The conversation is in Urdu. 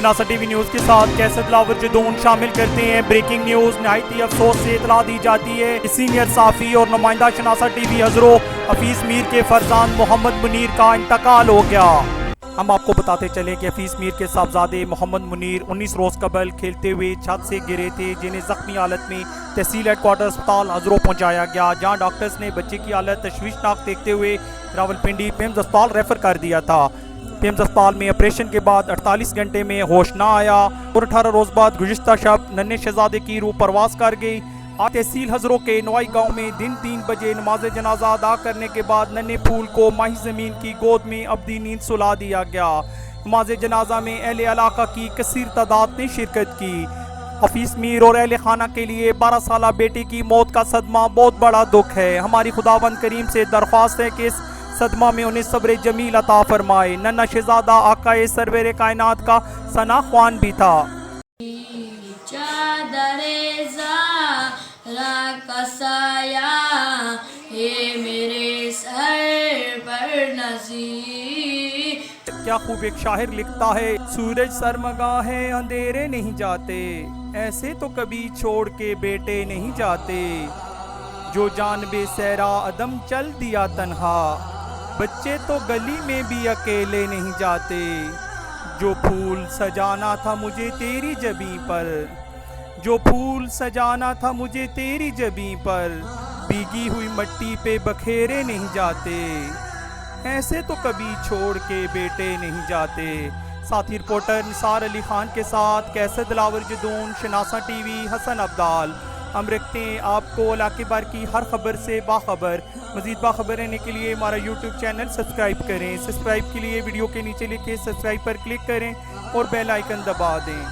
شناسا ٹی وی نیوز کے ساتھ کیسے دلاور جدون شامل کرتے ہیں بریکنگ نیوز۔ نہایت ہی افسوس سے اطلاع دی جاتی ہے سینئر صحافی اور نمائندہ شناسا ٹی وی حضرت حفیظ میر کے فرزند محمد منیر کا انتقال ہو گیا۔ ہم آپ کو بتاتے چلیں کہ حفیظ میر کے صاحبزادے محمد منیر 19 روز قبل کھیلتے ہوئے چھت سے گرے تھے، جنہیں زخمی حالت میں تحصیل ہیڈ کوارٹر اسپتال حضرو پہنچایا گیا، جہاں ڈاکٹرز نے بچے کی حالت تشویشناک دیکھتے ہوئے راولپنڈی پیمز اسپتال ریفر کر دیا تھا۔ پیمز اسپتال میں آپریشن کے بعد 48 گھنٹے میں ہوش نہ آیا اور 18 روز بعد گزشتہ شب ننھے شہزادے کی روح پرواز کر گئی۔ آج تحصیل حضرو کے نوائی گاؤں میں دن 3 بجے نماز جنازہ ادا کرنے کے بعد ننھے پھول کو ماہی زمین کی گود میں ابدی نیند سلا دیا گیا۔ نماز جنازہ میں اہل علاقہ کی کثیر تعداد نے شرکت کی۔ حفیظ میر اور اہل خانہ کے لیے 12 سالہ بیٹے کی موت کا صدمہ بہت بڑا دکھ ہے۔ ہماری خداوند کریم سے درخواست ہے کہ اس صدمہ میں انہیں صبر جمیل عطا فرمائے۔ ننھا شہزادہ آقا سرور کائنات کا ثنا خوان بھی تھا۔ چادر زہرا کا سایہ ہے میرے سر پر نظیر۔ کیا خوب ایک شاعر لکھتا ہے، سورج سرمگاہ ہے اندھیرے نہیں جاتے، ایسے تو کبھی چھوڑ کے بیٹے نہیں جاتے، جو جانب صحرا عدم چل دیا تنہا، بچے تو گلی میں بھی اکیلے نہیں جاتے، جو پھول سجانا تھا مجھے تیری جبیں پر، جو پھول سجانا تھا مجھے تیری جبیں پر، بھیگی ہوئی مٹی پہ بکھیرے نہیں جاتے، ایسے تو کبھی چھوڑ کے بیٹے نہیں جاتے۔ ساتھی رپورٹر نثار علی خان کے ساتھ کیسر دلاور جدون، شناسا ٹی وی، حسن عبدال۔ ہم رکھتے ہیں آپ کو علاقے بھر کی ہر خبر سے باخبر۔ مزید باخبر رہنے کے لیے ہمارا یوٹیوب چینل سبسکرائب کریں۔ سبسکرائب کے لیے ویڈیو کے نیچے لکھے سبسکرائب پر کلک کریں اور بیل آئیکن دبا دیں۔